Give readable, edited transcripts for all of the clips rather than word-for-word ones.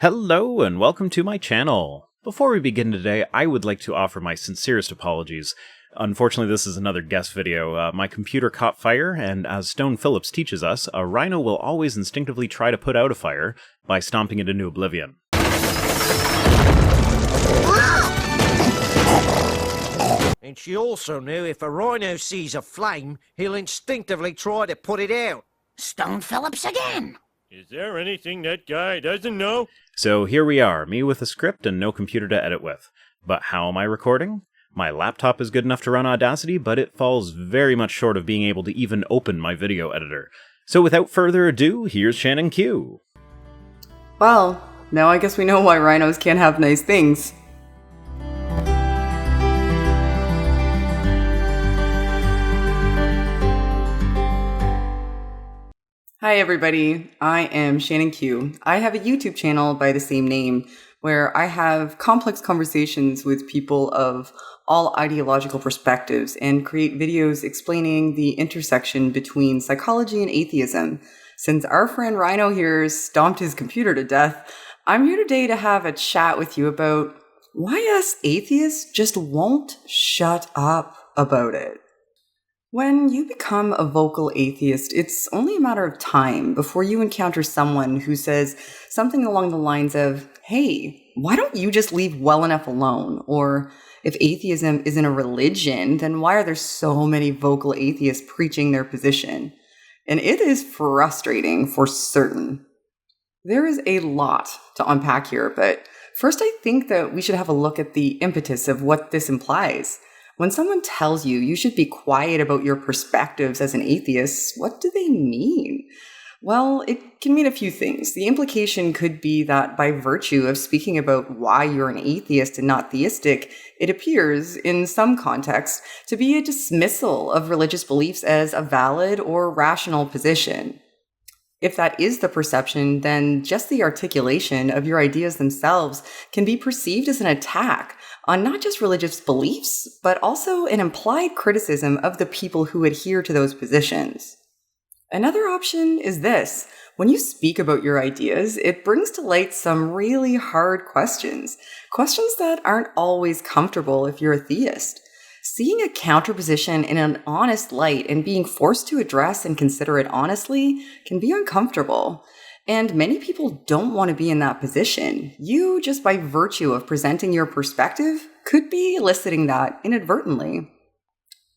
Hello and welcome to my channel. Before we begin today, I would like to offer my sincerest apologies. Unfortunately, this is another guest video. My computer caught fire, and as Stone Phillips teaches us, a rhino will always instinctively try to put out a fire by stomping it into oblivion. And she also knew if a rhino sees a flame, he'll instinctively try to put it out. Stone Phillips again! Is there anything that guy doesn't know? So here we are, me with a script and no computer to edit with. But how am I recording? My laptop is good enough to run Audacity, but it falls very much short of being able to even open my video editor. So without further ado, here's Shannon Q. Well, now I guess we know why rhinos can't have nice things. Hi everybody, I am Shannon Q. I have a YouTube channel by the same name where I have complex conversations with people of all ideological perspectives and create videos explaining the intersection between psychology and atheism. Since our friend Rhino here stomped his computer to death, I'm here today to have a chat with you about why us atheists just won't shut up about it. When you become a vocal atheist, it's only a matter of time before you encounter someone who says something along the lines of, hey, why don't you just leave well enough alone? Or if atheism isn't a religion, then why are there so many vocal atheists preaching their position? And it is frustrating for certain. There is a lot to unpack here, but first I think that we should have a look at the impetus of what this implies. When someone tells you you should be quiet about your perspectives as an atheist, what do they mean? Well, it can mean a few things. The implication could be that by virtue of speaking about why you're an atheist and not theistic, it appears, in some context, to be a dismissal of religious beliefs as a valid or rational position. If that is the perception, then just the articulation of your ideas themselves can be perceived as an attack on not just religious beliefs, but also an implied criticism of the people who adhere to those positions. Another option is this. When you speak about your ideas, it brings to light some really hard questions that aren't always comfortable if you're a theist. Seeing a counterposition in an honest light and being forced to address and consider it honestly can be uncomfortable. And many people don't want to be in that position. You, just by virtue of presenting your perspective, could be eliciting that inadvertently.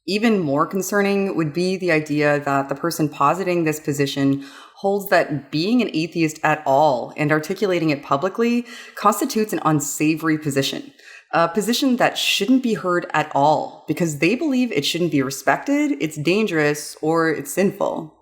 Even more concerning would be the idea that the person positing this position holds that being an atheist at all and articulating it publicly constitutes an unsavory position. A position that shouldn't be heard at all because they believe it shouldn't be respected, it's dangerous, or it's sinful.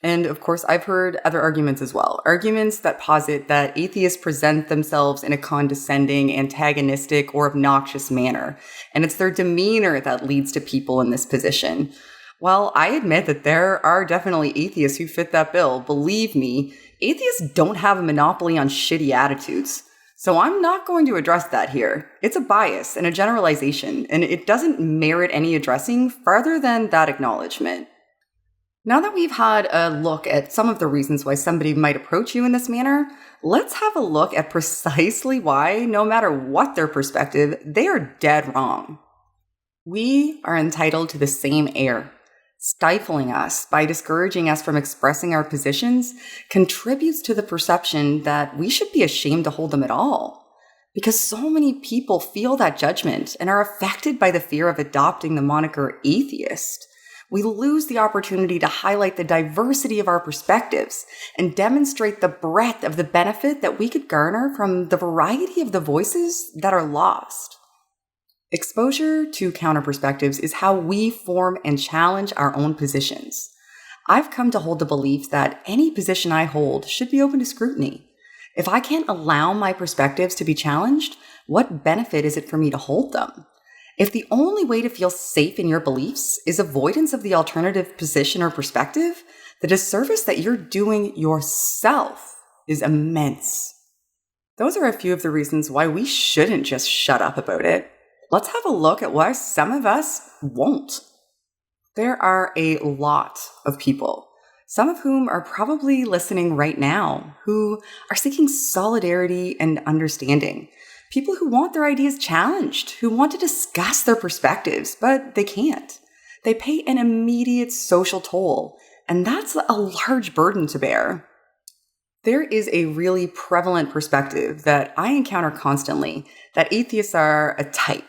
And of course, I've heard other arguments as well. Arguments that posit that atheists present themselves in a condescending, antagonistic, or obnoxious manner. And it's their demeanor that leads to people in this position. While I admit that there are definitely atheists who fit that bill, believe me, atheists don't have a monopoly on shitty attitudes. So I'm not going to address that here. It's a bias and a generalization, and it doesn't merit any addressing farther than that acknowledgement. Now that we've had a look at some of the reasons why somebody might approach you in this manner, let's have a look at precisely why, no matter what their perspective, they are dead wrong. We are entitled to the same air. Stifling us by discouraging us from expressing our positions contributes to the perception that we should be ashamed to hold them at all. Because so many people feel that judgment and are affected by the fear of adopting the moniker atheist, we lose the opportunity to highlight the diversity of our perspectives and demonstrate the breadth of the benefit that we could garner from the variety of the voices that are lost. Exposure to counter-perspectives is how we form and challenge our own positions. I've come to hold the belief that any position I hold should be open to scrutiny. If I can't allow my perspectives to be challenged, what benefit is it for me to hold them? If the only way to feel safe in your beliefs is avoidance of the alternative position or perspective, the disservice that you're doing yourself is immense. Those are a few of the reasons why we shouldn't just shut up about it. Let's have a look at why some of us won't. There are a lot of people some of whom are probably listening right now, who are seeking solidarity and understanding. People who want their ideas challenged, who want to discuss their perspectives, but they can't. They pay an immediate social toll, and that's a large burden to bear. There is a really prevalent perspective that I encounter constantly that atheists are a type,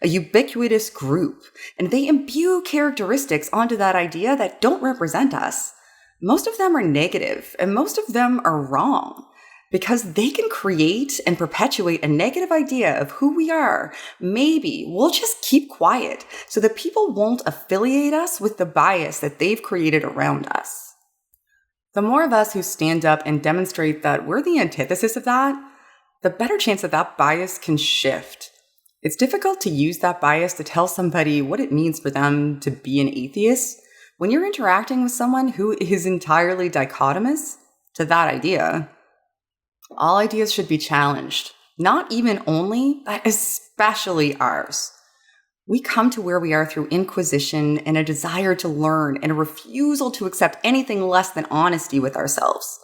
a ubiquitous group, and they imbue characteristics onto that idea that don't represent us. Most of them are negative, and most of them are wrong, because they can create and perpetuate a negative idea of who we are. Maybe we'll just keep quiet so that people won't affiliate us with the bias that they've created around us. The more of us who stand up and demonstrate that we're the antithesis of that, the better chance that that bias can shift. It's difficult to use that bias to tell somebody what it means for them to be an atheist when you're interacting with someone who is entirely dichotomous to that idea. All ideas should be challenged, not even only, but especially ours. We come to where we are through inquisition and a desire to learn and a refusal to accept anything less than honesty with ourselves.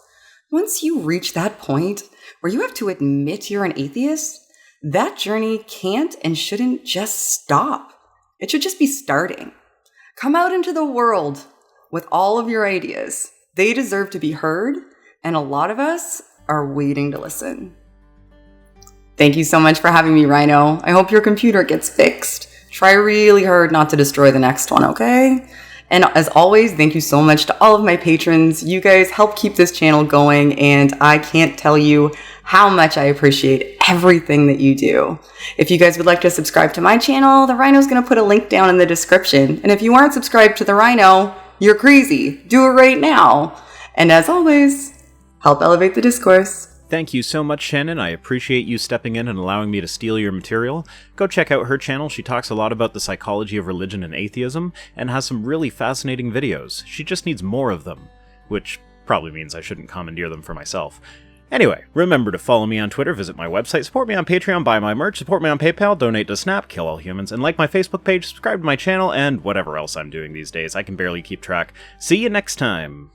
Once you reach that point where you have to admit you're an atheist, that journey can't and shouldn't just stop. It should just be starting. Come out into the world with all of your ideas. They deserve to be heard, and a lot of us are waiting to listen. Thank you so much for having me, Rhino. I hope your computer gets fixed. Try really hard not to destroy the next one, okay? And as always, thank you so much to all of my patrons. You guys help keep this channel going, and I can't tell you how much I appreciate everything that you do. If you guys would like to subscribe to my channel, the Rhino's going to put a link down in the description. And if you aren't subscribed to the Rhino, you're crazy. Do it right now. And as always, help elevate the discourse. Thank you so much, Shannon. I appreciate you stepping in and allowing me to steal your material. Go check out her channel. She talks a lot about the psychology of religion and atheism, and has some really fascinating videos. She just needs more of them, which probably means I shouldn't commandeer them for myself. Anyway, remember to follow me on Twitter, visit my website, support me on Patreon, buy my merch, support me on PayPal, donate to Snap, kill all humans, and like my Facebook page, subscribe to my channel, and whatever else I'm doing these days. I can barely keep track. See you next time!